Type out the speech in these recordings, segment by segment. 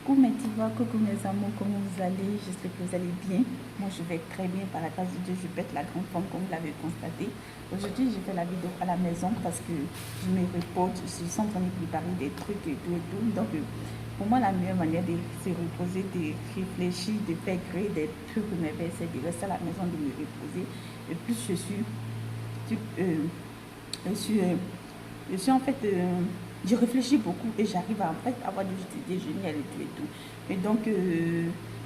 Coucou mes divas, coucou mes amours, comment vous allez? J'espère que vous allez bien. Moi je vais très bien par la grâce de Dieu, je pète la grande forme comme vous l'avez constaté. Aujourd'hui je fais la vidéo à la maison parce que je me repose, je suis en train de préparer des trucs et tout et tout. Donc pour moi la meilleure manière de se reposer, de réfléchir, de faire créer des trucs pour mes versets, c'est de rester à la maison, de me reposer. Et plus je suis en fait, je réfléchis beaucoup et j'arrive à en fait avoir des idées géniales et tout et tout. Et donc,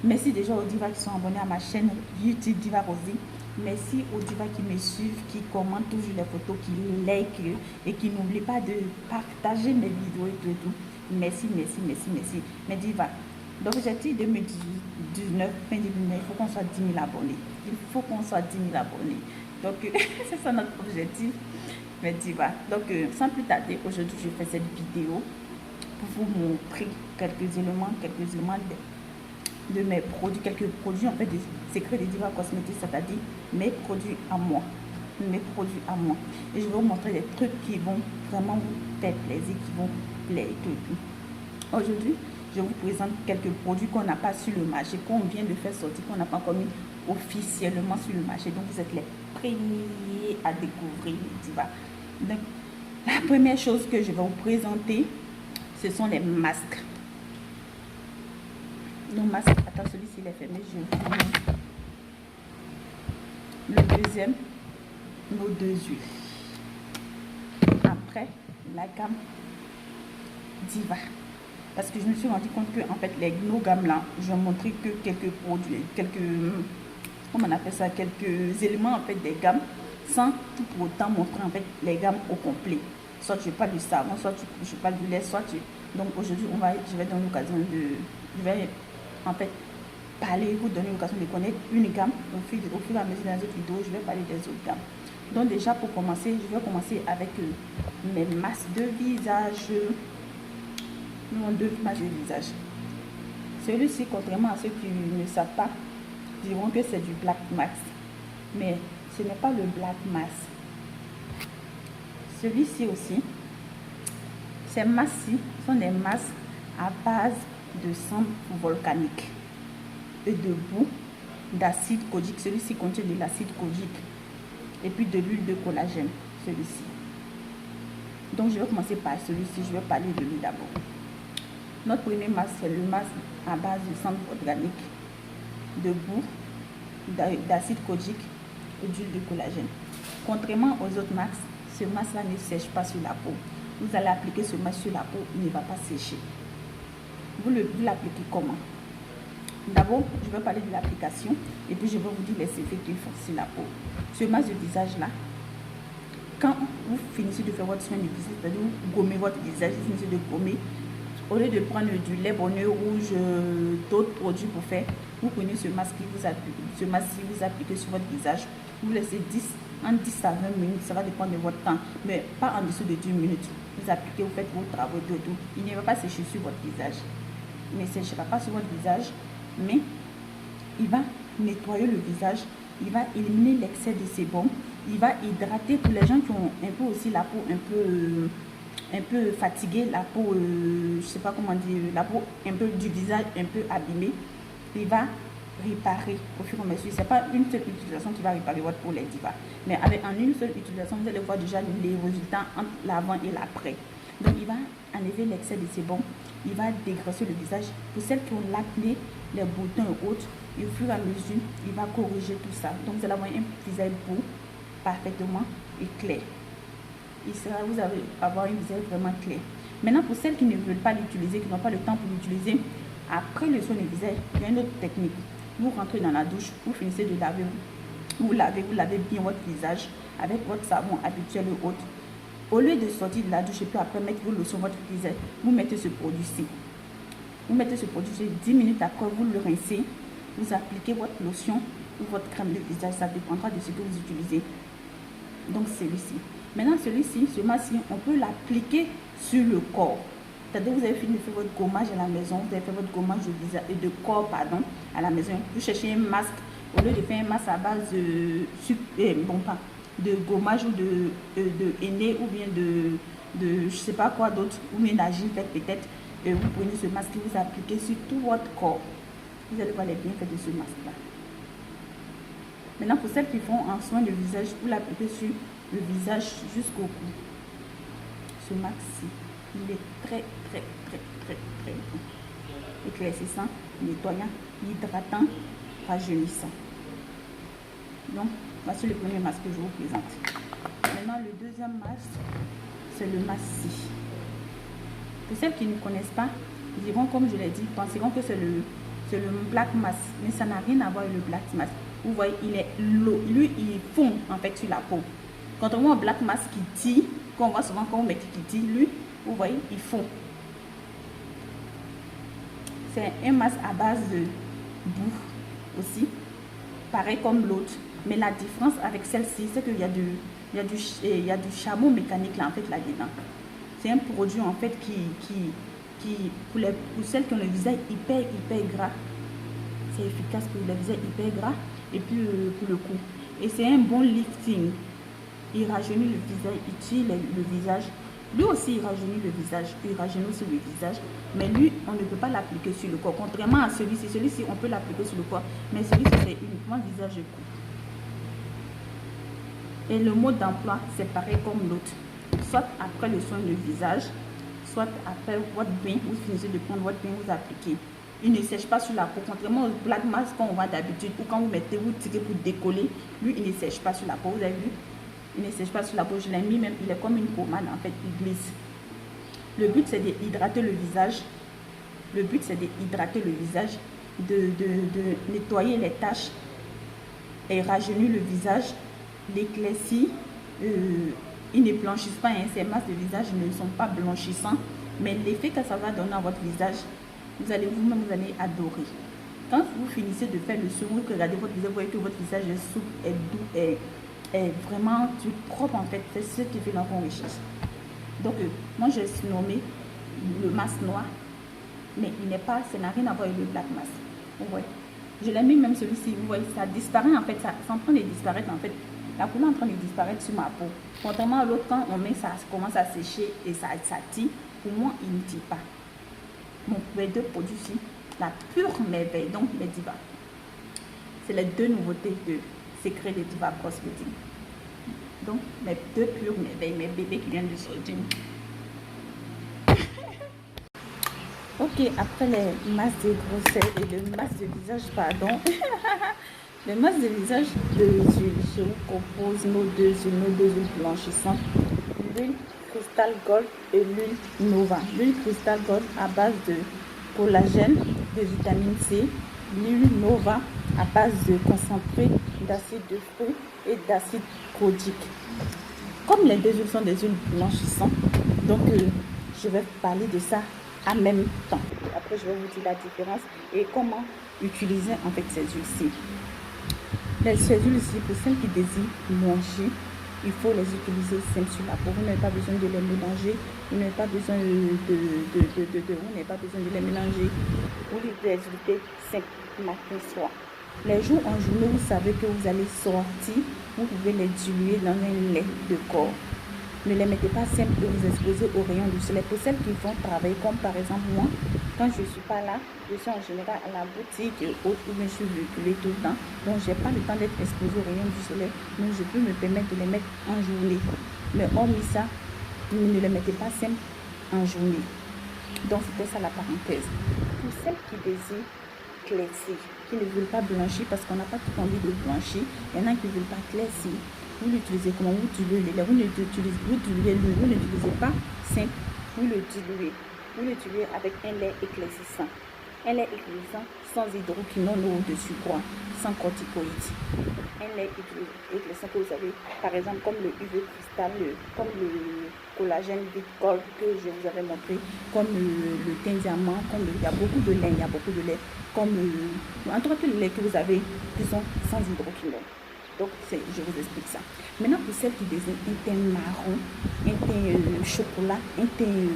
merci déjà aux divas qui sont abonnés à ma chaîne YouTube Diva Rosy. Merci aux divas qui me suivent, qui commentent toujours les photos, qui like et qui n'oublient pas de partager mes vidéos et tout et tout. Merci, merci, merci, merci. Mes divas. Donc, l'objectif 2019, fin 2019, il faut qu'on soit 10 000 abonnés. Il faut qu'on soit 10 000 abonnés. Donc, c'est ça notre objectif. Mais divas. Donc, sans plus tarder, aujourd'hui, je fais cette vidéo pour vous montrer quelques éléments de mes produits, quelques produits, en fait, des secrets des divas cosmétiques, c'est-à-dire mes produits à moi. Mes produits à moi. Et je vais vous montrer des trucs qui vont vraiment vous faire plaisir, qui vont plaire et tout et tout. Aujourd'hui, je vous présente quelques produits qu'on n'a pas sur le marché, qu'on vient de faire sortir, qu'on n'a pas encore mis officiellement sur le marché. Donc, vous êtes les premiers à découvrir les divas. Donc, la première chose que je vais vous présenter, ce sont les masques. Nos masques, attends, celui-ci il est fermé, je vous montre. Le deuxième, nos deux huiles. Après, la gamme Diva. Parce que je me suis rendu compte que en fait nos gammes là, je vais montrer que quelques produits, comment on appelle ça, quelques éléments en fait des gammes, sans tout pour autant montrer en fait les gammes au complet. Soit je parle du savon, soit je parle du lait, donc aujourd'hui je vais donner l'occasion je vais en fait parler, vous donner l'occasion de connaître une gamme au fur et à mesure dans les autres vidéos, je vais parler des autres gammes. Donc déjà pour commencer, je vais commencer avec mes masques de visage. Nous avons deux masques de visage. Celui-ci, contrairement à ceux qui ne savent pas, diront que c'est du Black Mask. Mais ce n'est pas le Black Mask. Celui-ci aussi, ces masques-ci sont des masques à base de cendre volcanique et de boue d'acide kojique. Celui-ci contient de l'acide kojique et puis de l'huile de collagène. Celui-ci. Donc je vais commencer par celui-ci. Je vais parler de lui d'abord. Notre premier masque, c'est le masque à base de cendre organique, de boue, d'acide kojique et d'huile de collagène. Contrairement aux autres masques, ce masque-là ne sèche pas sur la peau. Vous allez appliquer ce masque sur la peau, il ne va pas sécher. Vous l'appliquez comment? D'abord, je vais parler de l'application et puis je vais vous dire les effets qu'il faut sur la peau. Ce masque de visage-là, quand vous finissez de faire votre soin du visage, c'est-à-dire vous gommez votre visage, vous finissez de gommer, au lieu de prendre du lait bonheur rouge, d'autres produits pour faire, vous prenez ce masque qui vous applique, vous appliquez sur votre visage, vous laissez 10 à 20 minutes, ça va dépendre de votre temps, mais pas en dessous de 10 minutes. Vous appliquez, vous faites vos travaux, tout. Il ne va pas sécher sur votre visage. Il ne séchera pas sur votre visage, mais il va nettoyer le visage, il va éliminer l'excès de sébum, il va hydrater pour les gens qui ont un peu aussi la peau un peu fatiguée, la peau, je sais pas comment dire, la peau un peu du visage un peu abîmée. Il va réparer au fur et à mesure. C'est pas une seule utilisation qui va réparer votre peau, les divas, mais en une seule utilisation vous allez voir déjà les résultats entre l'avant et l'après. Donc il va enlever l'excès de sébum, il va dégraisser le visage. Pour celles qui ont l'acné, les boutons et autres, et au fur et à mesure il va corriger tout ça. Donc vous allez avoir un visage beau, parfaitement et clair. Vous allez avoir un visage vraiment clair. Maintenant, pour celles qui ne veulent pas l'utiliser, qui n'ont pas le temps pour l'utiliser, après le soin du visage, il y a une autre technique. Vous rentrez dans la douche, vous finissez de laver, vous lavez bien votre visage avec votre savon habituel ou autre. Au lieu de sortir de la douche et puis après mettre vos lotions sur votre visage, vous mettez ce produit-ci. Vous mettez ce produit-ci 10 minutes après, vous le rincez, vous appliquez votre lotion ou votre crème de visage, ça dépendra de ce que vous utilisez. Donc celui-ci. Maintenant celui-ci, ce masque, on peut l'appliquer sur le corps. C'est-à-dire vous avez fini de faire votre gommage à la maison, vous avez fait votre gommage de visage et de corps, pardon, à la maison. Vous cherchez un masque, au lieu de faire un masque à base de gommage ou de henné ou bien de je sais pas quoi d'autre, ou bien d'agile peut-être, et vous prenez ce masque et vous appliquez sur tout votre corps. Vous allez voir les bienfaits de ce masque-là. Maintenant, pour celles qui font un soin de visage, vous l'appliquez sur le visage jusqu'au cou. Ce masque-ci, il est très bon. Éclaircissant, nettoyant, hydratant, rajeunissant. Donc, voici le premier masque que je vous présente. Maintenant, le deuxième masque, c'est le masque-ci. Pour celles qui ne connaissent pas, ils diront, comme je l'ai dit, penseront que c'est le black mask, mais ça n'a rien à voir avec le black mask. Vous voyez, il est lourd. Lui, il fond en fait sur la peau. Contrairement au black mask qui tire, qu'on voit souvent quand on met qui tire, lui, vous voyez, il fond. C'est un masque à base de boue aussi, pareil comme l'autre. Mais la différence avec celle-ci, c'est qu'il y a du chameau mécanique là en fait là-dedans. C'est un produit en fait qui pour celles qui ont le visage hyper gras, c'est efficace pour le visage hyper gras et puis pour le cou. Et c'est un bon lifting. Il rajeunit le visage, il tire le visage. Lui aussi, il rajeunit le visage, il rajeunit aussi le visage. Mais lui, on ne peut pas l'appliquer sur le corps. Contrairement à celui-ci, on peut l'appliquer sur le corps. Mais celui-ci, c'est uniquement visage et cou. Et le mode d'emploi, c'est pareil comme l'autre. Soit après le soin de visage, soit après votre bain, vous finissez de prendre votre bain, vous appliquez. Il ne sèche pas sur la peau. Contrairement au black mask qu'on voit d'habitude, ou quand vous mettez, vous tirez pour décoller, lui, il ne sèche pas sur la peau. Vous avez vu? Il ne sèche pas sur la peau. Je l'ai mis même, il est comme une pommade en fait, il glisse. Le but, c'est d'hydrater le visage. Le but, c'est d'hydrater le visage, de nettoyer les taches et rajeunir le visage, l'éclaircir. Ils ne blanchissent pas, hein. Ces masques de visage ne sont pas blanchissants, mais l'effet que ça va donner à votre visage, vous allez vous-même, vous allez adorer. Quand vous finissez de faire le soin, vous regardez votre visage, vous voyez que votre visage est souple, est doux, est vraiment propre en fait. C'est ce qui fait notre richesse. Donc, moi j'ai nommé le masque noir, mais il n'est pas, ça n'a rien à voir avec le black mask. Vous voyez, je l'ai mis même celui-ci, vous voyez, ça disparaît en fait, ça est en train de disparaître en fait. La couleur est en train de disparaître sur ma peau. Contrairement à l'autre, quand on met ça, commence à sécher et ça tire. Pour moi, il ne tire pas. Mes deux produits-ci, la pure merveille, donc les Diva. C'est les deux nouveautés de Secret de Diva Cosmétique. Donc, mes deux pures merveilles, mes bébés qui viennent de sortir. Ok, après les masques de grossesse et le masque de visage, pardon. Le masque de visage de l'huile, je vous propose nos deux huiles blanchissantes, l'huile Crystal Gold et l'huile Nova. L'huile Crystal Gold à base de collagène, de vitamine C, l'huile Nova à base de concentré d'acide de fruits et d'acide cholique. Comme les deux huiles sont des huiles blanchissantes, donc je vais parler de ça en même temps. Après, je vais vous dire la différence et comment utiliser en fait ces huiles-ci. Ces huiles-ci, pour celles qui désirent blanchir, il faut les utiliser simples sur la peau. Vous n'avez pas besoin de les mélanger. Vous n'avez pas besoin vous n'avez pas besoin de les mélanger. Vous les utiliser simple matin soir. Les jours en journée, vous savez que vous allez sortir. Vous pouvez les diluer dans un lait de corps. Ne les mettez pas simples et vous exposez aux rayons du soleil. Pour celles qui vont travailler, comme par exemple moi, quand je ne suis pas là, je suis en général à la boutique et autres, où je suis véhiculée tout le temps. Donc, je n'ai pas le temps d'être exposée aux rayons du soleil. Donc, je peux me permettre de les mettre en journée. Mais hormis ça, ne les mettez pas simples en journée. Donc, c'était ça la parenthèse. Pour celles qui désirent éclaircir, qui ne veulent pas blanchir parce qu'on n'a pas tout envie de blanchir, il y en a qui ne veulent pas éclaircir. Vous l'utilisez comment? Vous diluez le lait. Vous n'utilisez pas simple, vous le diluez. Vous le diluez avec un lait éclaircissant. Un lait éclaircissant sans hydroquinone ou de sucre, sans corticoïdes. Un lait éclaircissant que vous avez, par exemple, comme le UV cristal, comme le collagène Vit Gold que je vous avais montré, comme le teint diamant, il y a beaucoup de lait, comme en tout cas tous les laits que vous avez qui sont sans hydroquinone. Donc, je vous explique ça. Maintenant, pour celles qui désirent un teint marron, un teint chocolat, un teint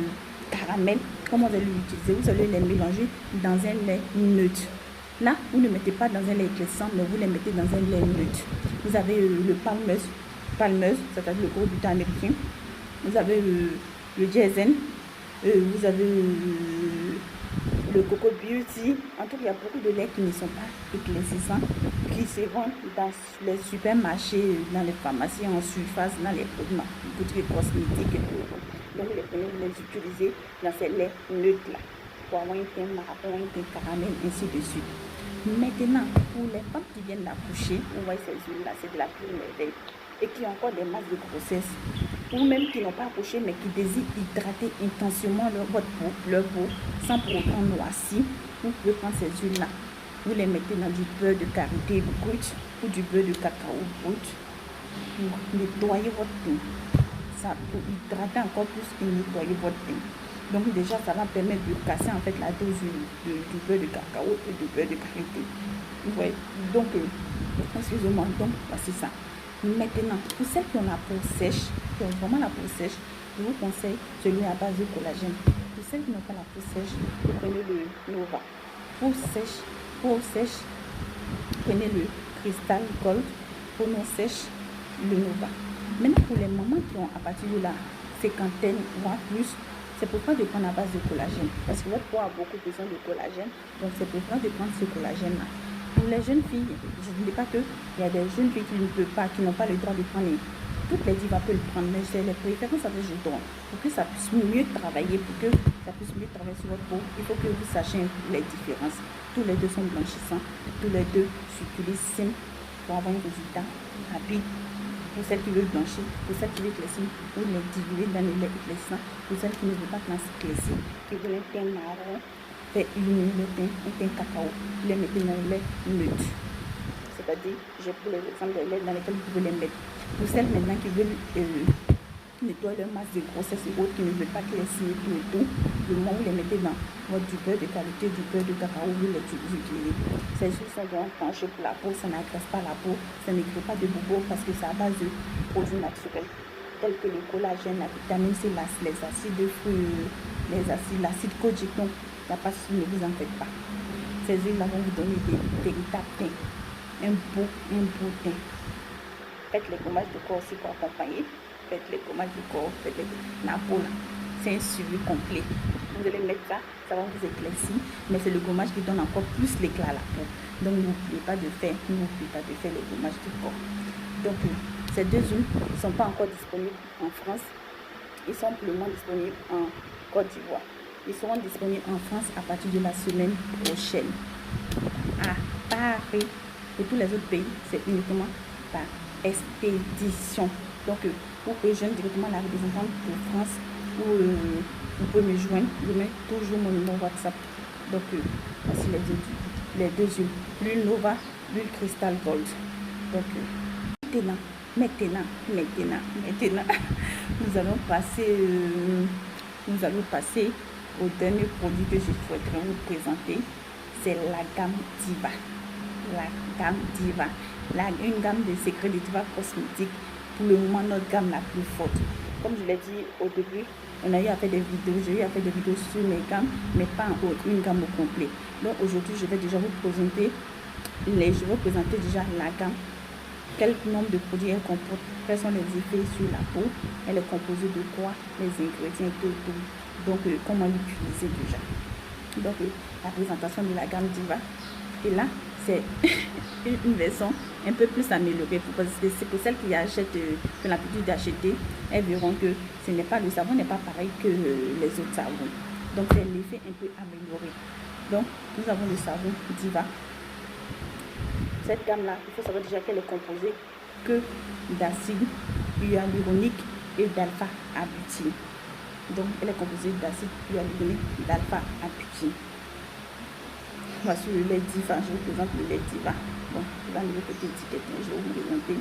caramel, comment vous allez l'utiliser? Vous allez les mélanger dans un lait neutre. Là, vous ne mettez pas dans un lait éclaircissant, mais vous les mettez dans un lait neutre. Vous avez le palmeuse, c'est-à-dire le gros butin américain. Vous avez le diesel. Vous avez le Coco Beauty. En tout cas, il y a beaucoup de laits qui ne sont pas éclaircissants, qui se vendent dans les supermarchés, dans les pharmacies, en surface, dans les boutiques cosmétiques. Donc, les prenez, vous les utilisez dans ces laits neutres-là, pour avoir un teint marron, un teint caramel, ainsi de suite. Maintenant, pour les femmes qui viennent d'accoucher, vous voyez ces huiles-là, c'est de la plus merveille, et qui ont encore des masses de grossesse, ou même qui n'ont pas accouché mais qui désirent hydrater intensément leur peau sans pour autant noircir, vous pouvez prendre ces huiles-là, vous les mettez dans du beurre de karité brut ou du beurre de cacao brut pour nettoyer votre teint. Ça pour hydrater encore plus et nettoyer votre teint. Donc déjà, ça va permettre de casser en fait la dose du beurre de cacao et du beurre de karité. Vous voyez, donc, excusez-moi, donc voici ça. Maintenant, pour celles qui ont la peau sèche, qui ont vraiment la peau sèche, je vous conseille celui à base de collagène. Pour celles qui n'ont pas la peau sèche, vous prenez le Nova. Peau sèche, prenez le Crystal Gold. Peau non sèche, le Nova. Maintenant, pour les mamans qui ont à partir de la cinquantaine, voire plus, c'est pourquoi de prendre à base de collagène. Parce que votre peau a beaucoup besoin de collagène, donc c'est pourquoi de prendre ce collagène-là. Pour les jeunes filles, je ne dis pas qu'il y a des jeunes filles qui ne peuvent pas, qui n'ont pas le droit de prendre. Toutes les divas peuvent le prendre, mais c'est les préférences avec je donne. Pour que ça puisse mieux travailler, pour que ça puisse mieux travailler sur votre peau, il faut que vous sachiez les différences. Tous les deux sont blanchissants, tous les deux s'utilisent pour avoir un résultat rapide. Pour celles qui veulent blanchir, pour celles qui veulent éclaircir, ou les diluer dans les laits éclaircissants, pour celles qui ne veulent pas éclaircir, qui veulent un teint marron, fait illuminer le teint, un teint cacao, les mettez dans le lait neutre. C'est-à-dire, j'ai pour les exemples des laits dans lesquels vous pouvez les mettre. Pour celles maintenant qui veulent nettoyer leur masse de grossesse et autres, qui ne veulent pas éclaircir tout et tout, le moment où vous les mettez dans du beurre de qualité, du beurre de cacao, vous les utilisez. Ces huiles sont vraiment penchées pour la peau, ça n'agresse pas la peau, ça ne crée pas de boubou parce que c'est à base de produits naturels tels que le collagène, la vitamine C, les acides de fruits, l'acide kojic. Donc, il n'y a pas de souci, ne vous en faites pas. Ces huiles-là vont vous donner des véritables teints, un beau teint. Faites les gommages de corps aussi pour accompagner. Faites les gommages de corps, faites la peau là. C'est un suivi complet. Vous allez mettre ça, ça va vous éclaircir, mais c'est le gommage qui donne encore plus l'éclat à la peau. Donc n'oubliez pas de faire les gommages du corps. Donc ces deux huiles ne sont pas encore disponibles en France. Ils sont simplement disponibles en Côte d'Ivoire. Ils seront disponibles en France à partir de la semaine prochaine. À Paris et tous les autres pays, c'est uniquement par expédition. Donc vous pouvez joindre directement la représentante de France ou vous pouvez me joindre. Je mets toujours mon numéro WhatsApp. Donc voici les deux huiles, l'huile Nova, l'huile Crystal Gold. Donc maintenant nous allons passer au dernier produit que je souhaiterais vous présenter. C'est la gamme Diva. Une gamme de secrets de Diva cosmétiques. Pour le moment, notre gamme la plus forte. Comme je l'ai dit au début, on a eu à faire des vidéos, j'ai eu à faire des vidéos sur mes gammes, mais pas une gamme au complet. Donc aujourd'hui, je vais déjà vous présenter déjà la gamme. Quel nombre de produits elle comporte, quels sont les effets sur la peau, elle est composée de quoi, les ingrédients, tout. Donc comment l'utiliser déjà. Donc la présentation de la gamme Diva. Et là, c'est une version un peu plus améliorée parce que c'est pour celles qui achètent, qui ont l'habitude d'acheter, elles verront que le savon n'est pas pareil que les autres savons. Donc c'est l'effet un peu amélioré. Donc nous avons le savon Diva. Cette gamme-là, il faut savoir déjà qu'elle est composée que d'acide hyaluronique et d'alpha-abutine. Donc elle est composée d'acide hyaluronique et d'alpha-abutine. Voici le lait Diva, je vous présente le lait Diva. Bon, je vais enlever côté étiquette, je vais vous présenter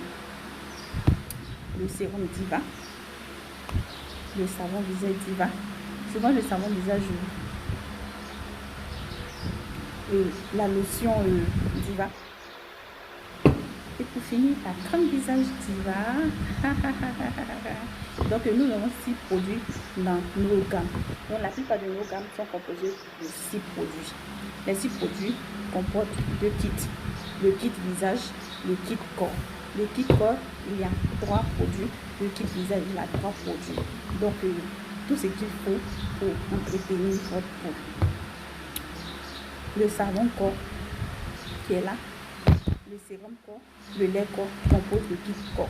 le sérum Diva, le savon visage Diva. Souvent le savon visage, la lotion Diva. Et pour finir, la crème visage Diva. Donc nous avons 6 produits dans nos gammes. Donc la plupart de nos gammes sont composées de 6 produits. Les 6 produits comportent 2 kits. Le kit visage, le kit corps. Le kit corps, il y a 3 produits. Le kit visage, il y a 3 produits. Donc tout ce qu'il faut pour entretenir votre peau. le savon corps qui est là, le sérum corps, le lait corps compose le kit corps.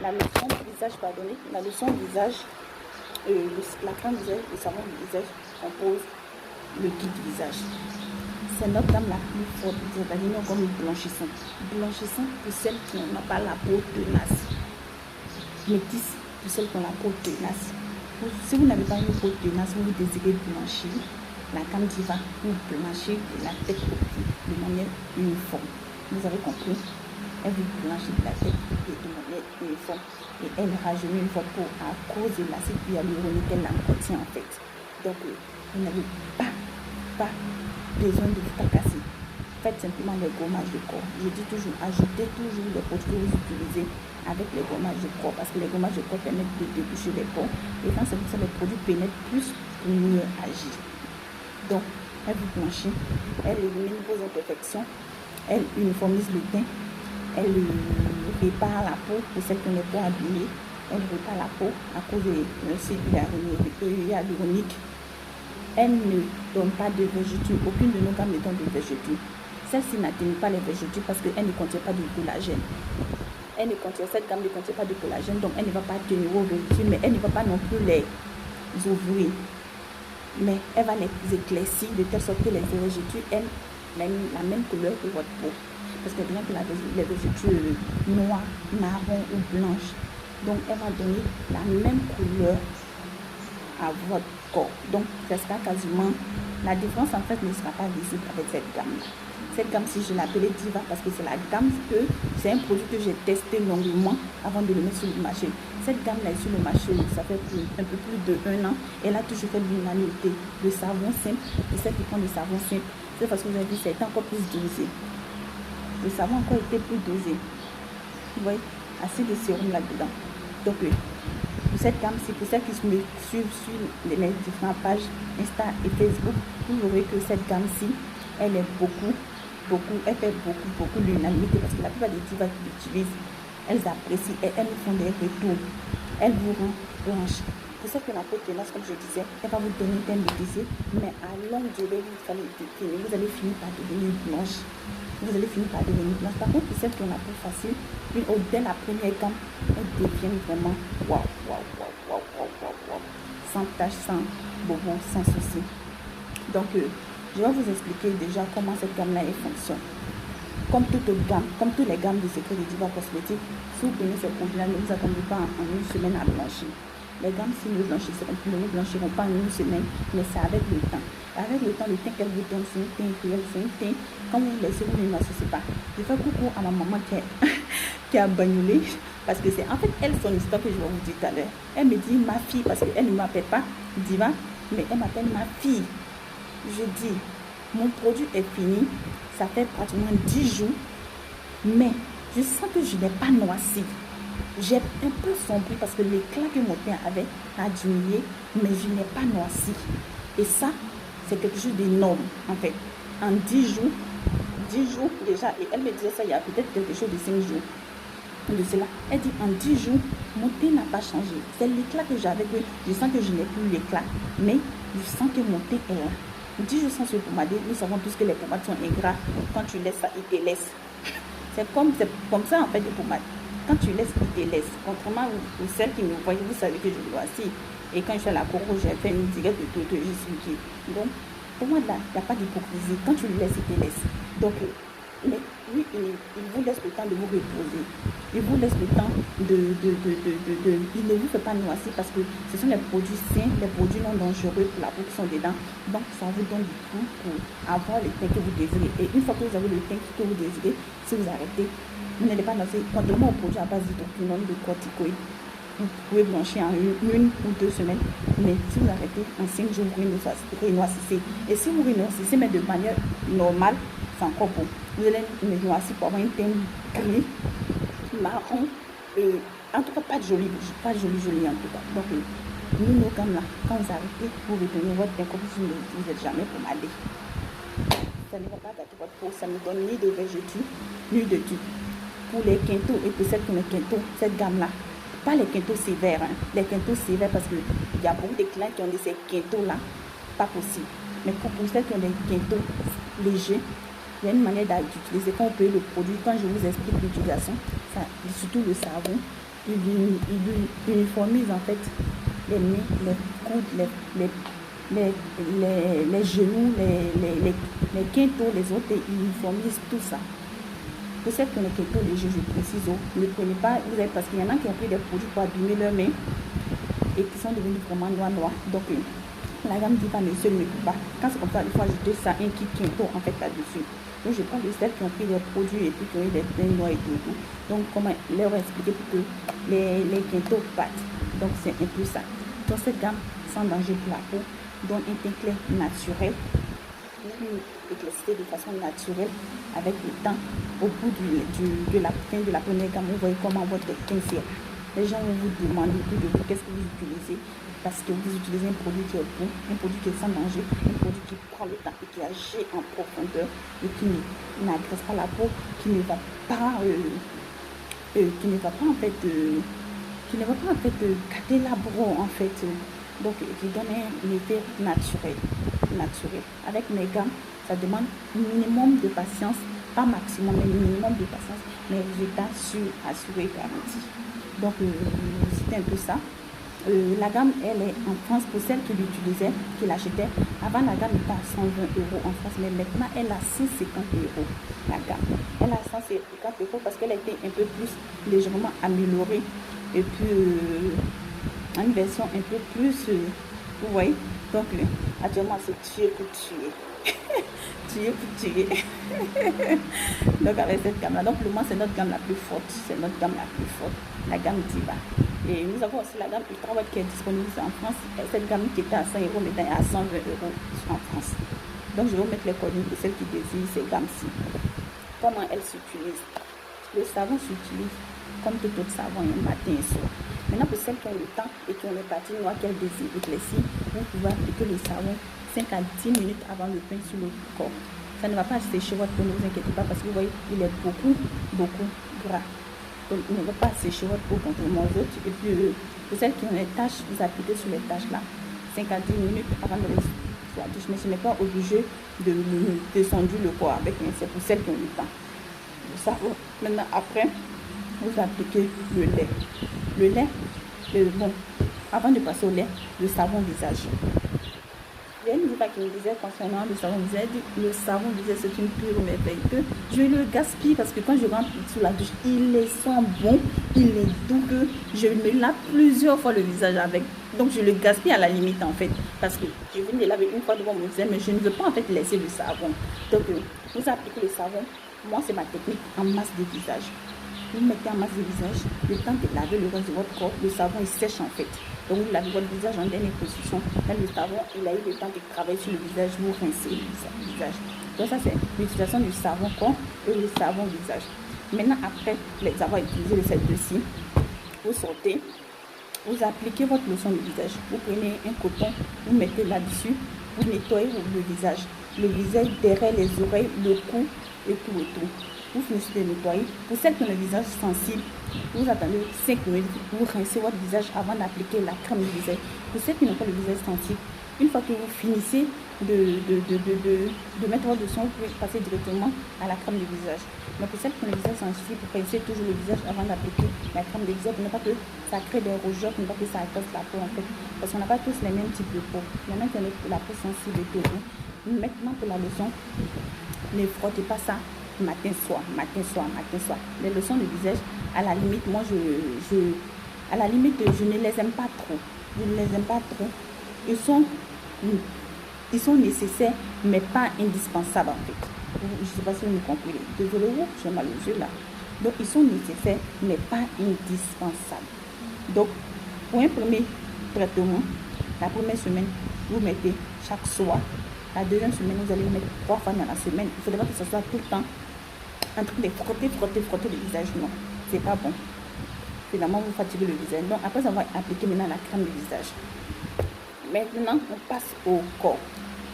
La lotion visage, pardonnez, la lotion visage, la crème visage, le savon visage compose le kit visage. C'est notre gamme la plus forte, c'est-à-dire comme blanchissant. Blanchissant pour celles qui n'ont pas la peau tenace. Métisse pour celles qui ont la peau tenace. Si vous n'avez pas une peau tenace, vous désirez blanchir, la gamme Diva vous blanchir de la tête aux pieds de manière uniforme. Vous avez compris? Elle vous blanchit de la tête de manière uniforme et elle rajeunit votre peau à cause de l'acide hyaluronique qu'elle contient en fait. Donc, vous n'avez pas besoin de vous tracasser. Faites simplement les gommages de corps. Je dis toujours, ajoutez toujours les produits que vous utilisez avec les gommages de corps parce que les gommages de corps permettent de déboucher les pores et quand c'est comme ça, les produits pénètrent plus pour mieux agir. Donc, elle vous blanchit, elle élimine vos imperfections, elle uniformise le teint, elle répare la peau pour celles qui ont les peaux abîmées, elle répare la peau à cause de l'acide hyaluronique. Elle ne donne pas de vergetures, aucune de nos gammes ne donne de vergetures. Celle-ci n'atténue pas les vergetures parce qu'elle ne contient pas de collagène. Cette gamme ne contient pas de collagène, donc elle ne va pas atténuer vos vergetures, mais elle ne va pas non plus les ouvrir. Mais elle va les éclaircir de telle sorte que les vergetures aient la même couleur que votre peau. Parce que bien que les vergetures noires, marron ou blanches, donc elle va donner la même couleur à votre corps. Donc, ce sera quasiment, la différence en fait ne sera pas visible avec cette gamme-là. Cette gamme-ci, je l'appelais Diva parce que c'est la gamme que, c'est un produit que j'ai testé longuement avant de le mettre sur le marché. Cette gamme-là est sur le marché, ça fait un peu plus d'1 an. Elle a toujours fait l'unanimité. Le savon simple, et celle qui prend le savon simple, c'est parce que vous avez vu, ça a été encore plus dosé. Le savon a encore été plus dosé. Vous voyez, assez de sérum là-dedans. Donc, pour cette gamme, c'est pour celles qui me suivent sur les différentes pages Insta et Facebook, vous verrez que cette gamme-ci, elle est elle fait beaucoup l'unanimité parce que la plupart des divas qui l'utilisent, elles apprécient et elles font des retours. Elle vous rend blanche. Pour celles qui ont la peau tenace, comme je disais, elle va vous donner un teint métissé, mais à longue durée, vous allez finir par devenir blanche. Vous allez finir par devenir blanche. Par contre, pour celles qui ont la peau facile, dès la première gamme, elles deviennent vraiment waouh. Sans tache, sans bobon, sans souci. Donc, je vais vous expliquer déjà comment cette gamme-là fonctionne. Comme toutes les gammes de Secret de Diva Cosmétique, si vous prenez ces produits-là, ne vous attendez pas en une semaine à blanchir. Les gammes, si ne vous blanchiront pas en une semaine, mais c'est avec le temps. Avec le temps, le teint qu'elle vous donne, c'est un teint réel, c'est un teint. Quand vous le laissez, vous ne l'associez pas. Je fais coucou à ma maman qui a bagnolé, parce que c'est en fait elle son histoire que je vais vous dire tout à l'heure. Elle me dit ma fille, parce qu'elle ne m'appelle pas Diva, mais elle m'appelle ma fille. Je dis, mon produit est fini, ça fait pratiquement 10 jours, mais je sens que je n'ai pas noirci. J'ai un peu sombré parce que l'éclat que mon teint avait a diminué, mais je n'ai pas noirci. Et ça, c'est quelque chose d'énorme en fait. En 10 jours déjà, et elle me disait ça il y a peut-être quelque chose de 5 jours de cela. Elle dit en 10 jours, mon teint n'a pas changé. C'est l'éclat que j'avais, que je sens que je n'ai plus l'éclat, mais je sens que mon teint est là. 10 jours sans se pomader, nous savons tous que les pommades sont ingrats. Quand tu laisses ça, ils te laissent. C'est comme ça en fait les pommades. Quand tu laisses, ils te laissent. Contrairement aux celles qui me voient, vous savez que je dois assis. Et quand je suis à la cour, j'ai fait une direct de tout, je suis qui. Donc, pour moi là, il n'y a pas d'hypocrisie. Quand tu le laisses, il te laisse. Donc, mais lui, il vous laisse le temps de vous reposer. Il vous laisse le temps il ne vous fait pas noircir parce que ce sont les produits sains, les produits non dangereux pour la peau qui sont dedans. Donc, ça vous donne du coup pour avoir le teint que vous désirez. Et une fois que vous avez le teint que vous désirez, si vous arrêtez, vous n'allez pas noircir. Contrairement aux produits à base d'hydroquinone, de corticoïdes, vous pouvez blanchir en une ou 2 semaines. Mais si vous arrêtez, en 5 jours, vous renoircissez. Et si vous renoircissez, mais de manière normale, c'est encore bon. Vous allez noircir pour avoir un teint gris, marron, et en tout cas pas joli en tout cas. Donc nos gammes là, quand vous arrêtez, vous retenez votre teint comme si vous n'êtes jamais pomadé. Ça ne va pas gâter votre peau, ça ne donne ni de vergetures, ni de tubes. Pour les quintaux et pour celles qui ont les quintaux, cette gamme là, pas les quintaux sévères, les quintaux sévères parce qu'il y a beaucoup de clients qui ont ces quintaux là, pas possible. Mais pour celles qui ont les quintaux léger. Il y a une manière d'utiliser quand vous payez le produit. Quand je vous explique l'utilisation, surtout le savon, il uniformise en fait les mains, les coudes, les genoux, les quintaux, les autres, il uniformise tout ça. Pour celles qui ont les quintaux légers, je précise, ne prenez pas, parce qu'il y en a qui ont pris des produits pour abîmer leurs mains et qui sont devenus vraiment noirs. Donc, la gamme dit pas, monsieur ne peut pas. Quand c'est comme ça, il faut ajouter ça, un kit quinto en fait là-dessus. Donc, je parle de celles qui ont pris des produits et puis qui ont eu des mains noires et tout. Donc, comment leur expliquer pour que les quintos partent. Donc, c'est un peu ça. Donc, cette gamme, sans danger pour la peau, donne un teint clair naturel, une éclaircité de façon naturelle avec le temps. Au bout de la fin de la première gamme, vous voyez comment votre teint fait. Les gens vont vous demander tout de vous qu'est-ce que vous utilisez, parce que vous utilisez un produit qui est bon, un produit qui est sans danger, un produit qui prend le temps et qui agit en profondeur et qui n'agresse pas la peau, qui ne va pas gâter la peau en fait. Donc qui donne un effet naturel. Avec mes gammes, ça demande un minimum de patience, pas maximum, mais un minimum de patience, mais résultats assurés, garantis. Donc c'était un peu ça. La gamme, elle est en France pour celles qui l'utilisaient, qui l'achetaient. Avant, la gamme était à 120 € en France, mais maintenant, elle a 150 € la gamme. Elle a 150 € parce qu'elle a été un peu plus légèrement améliorée. Et puis, une version un peu plus, vous voyez. Donc, actuellement, c'est tuer pour tuer. Tuer pour tuer. Donc, avec cette gamme-là, donc, le moins, c'est notre gamme la plus forte. C'est notre gamme la plus forte, la gamme Diva. Et nous avons aussi la gamme Ultra White qui est disponible en France. Et cette gamme qui était à 100 € maintenant est à 120 € en France. Donc, je vais vous mettre les coordonnées de celles qui désirent ces gammes-ci. Comment elles s'utilisent? Le savon s'utilise comme tout autre savon, matin et soir. Maintenant, pour celles qui ont le temps et qui ont les parties noires qu'elles désirent éclaircir, vous pouvez appliquer le savon 5 à 10 minutes avant le bain sur le corps. Ça ne va pas sécher votre peau, ne vous inquiétez pas, parce que vous voyez, il est beaucoup gras. Donc, il ne va pas sécher votre peau contrairement aux autres. Et puis, pour celles qui ont les taches, vous appliquez sur les taches là 5 à 10 minutes avant de les la douche. Mais ce n'est pas obligé de descendre le corps avec, c'est pour celles qui ont le temps. Le savon. Maintenant, après, vous appliquez le lait. Le lait, bon, avant de passer au lait, le savon visage. Il y a une diva qui me disait concernant le savon visage, le savon visage c'est une pure merveille que je le gaspille parce que quand je rentre sous la douche, il est sent bon, il est doux que je me lave plusieurs fois le visage avec. Donc je le gaspille à la limite en fait parce que je viens de laver une fois devant mon visage mais je ne veux pas en fait laisser le savon. Donc vous appliquez le savon, moi c'est ma technique en masse de visage. Vous mettez en masse de visage, le temps de laver le reste de votre corps, le savon il sèche en fait. Donc vous lavez votre visage en dernière position. Là le savon, il a eu le temps de travailler sur le visage, vous rincez le visage. Donc ça c'est l'utilisation du savon corps et le savon visage. Maintenant après les avoir utilisé de cette deux-ci, vous sortez, vous appliquez votre lotion de visage. Vous prenez un coton, vous mettez là-dessus, vous nettoyez le visage. Le visage derrière les oreilles, le cou et tout et tout. Vous finissez de nettoyer. Pour celles qui ont le visage sensible, vous attendez 5 minutes, vous rincez votre visage avant d'appliquer la crème du visage. Pour celles qui n'ont pas le visage sensible, une fois que vous finissez de mettre votre lotion, vous pouvez passer directement à la crème du visage. Mais pour celles qui ont le visage sensible, vous rincez toujours le visage avant d'appliquer la crème du visage pour ne pas que ça crée des rougeurs, pour ne pas que ça agresse la peau en fait. Parce qu'on n'a pas tous les mêmes types de peau. Il y en a qui ont la peau sensible et tout. Maintenant pour la lotion, ne frottez pas ça matin, soir. Les lotions de visage, à la limite, moi, je ne les aime pas trop. Je ne les aime pas trop. Ils sont nécessaires, mais pas indispensables, en fait. Je ne sais pas si vous me comprenez. Désolé, j'ai mal aux yeux, là. Donc, ils sont nécessaires, mais pas indispensables. Donc, pour un premier traitement, la première semaine, vous mettez chaque soir. La deuxième semaine, vous allez mettre 3 fois dans la semaine. Il ne faudrait pas que ce soit tout le temps en train de frotter le visage. Non, c'est pas bon. Finalement, vous fatiguez le visage. Donc, après avoir appliqué maintenant la crème du visage. Maintenant, on passe au corps.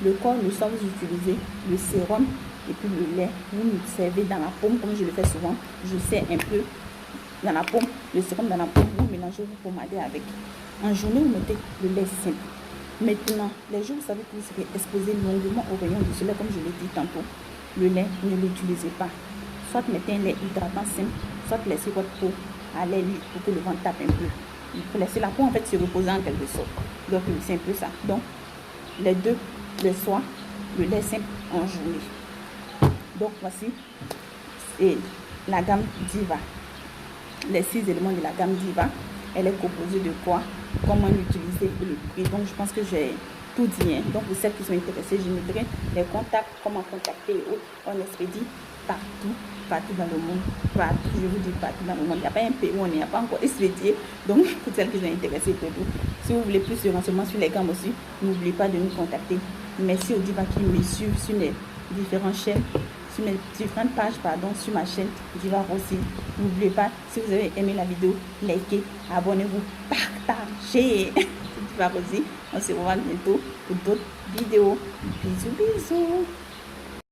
Le corps, nous sommes utilisés le sérum et puis le lait. Vous nous servez dans la paume, comme je le fais souvent. Je sers un peu dans la paume, le sérum dans la paume. Vous mélangez, vous pommadez avec. En journée, vous mettez le lait simple. Maintenant, les jours, vous savez que vous serez exposé longuement au rayon du soleil, comme je l'ai dit tantôt. Le lait, ne l'utilisez pas. Soit mettez un lait hydratant simple, soit laissez votre peau à l'air libre pour que le ventre tape un peu. Il faut laisser la peau en fait se reposer en quelque sorte. Donc c'est un peu ça. Donc les deux le soir, le lait simple en journée. Donc voici la gamme Diva. Les 6 éléments de la gamme Diva. Elle est composée de quoi? Comment l'utiliser et le prix. Donc je pense que j'ai tout dit. Hein. Donc pour celles qui sont intéressées, je mettrai les contacts, comment contacter et autres. On expédie partout dans le monde. Partout, je vous dis partout dans le monde. Il n'y a pas un pays où on n'est pas encore expédié. Donc pour celles qui sont intéressées, si vous voulez plus de renseignements sur les gammes aussi, n'oubliez pas de nous contacter. Merci aux Diva qui me suivent sur les différentes chaînes, sur mes différentes pages, sur ma chaîne Diva Rossi. N'oubliez pas, si vous avez aimé la vidéo, likez, abonnez-vous, partagez. Diva Rossi. On se revoit bientôt pour d'autres vidéos. Bisous, bisous.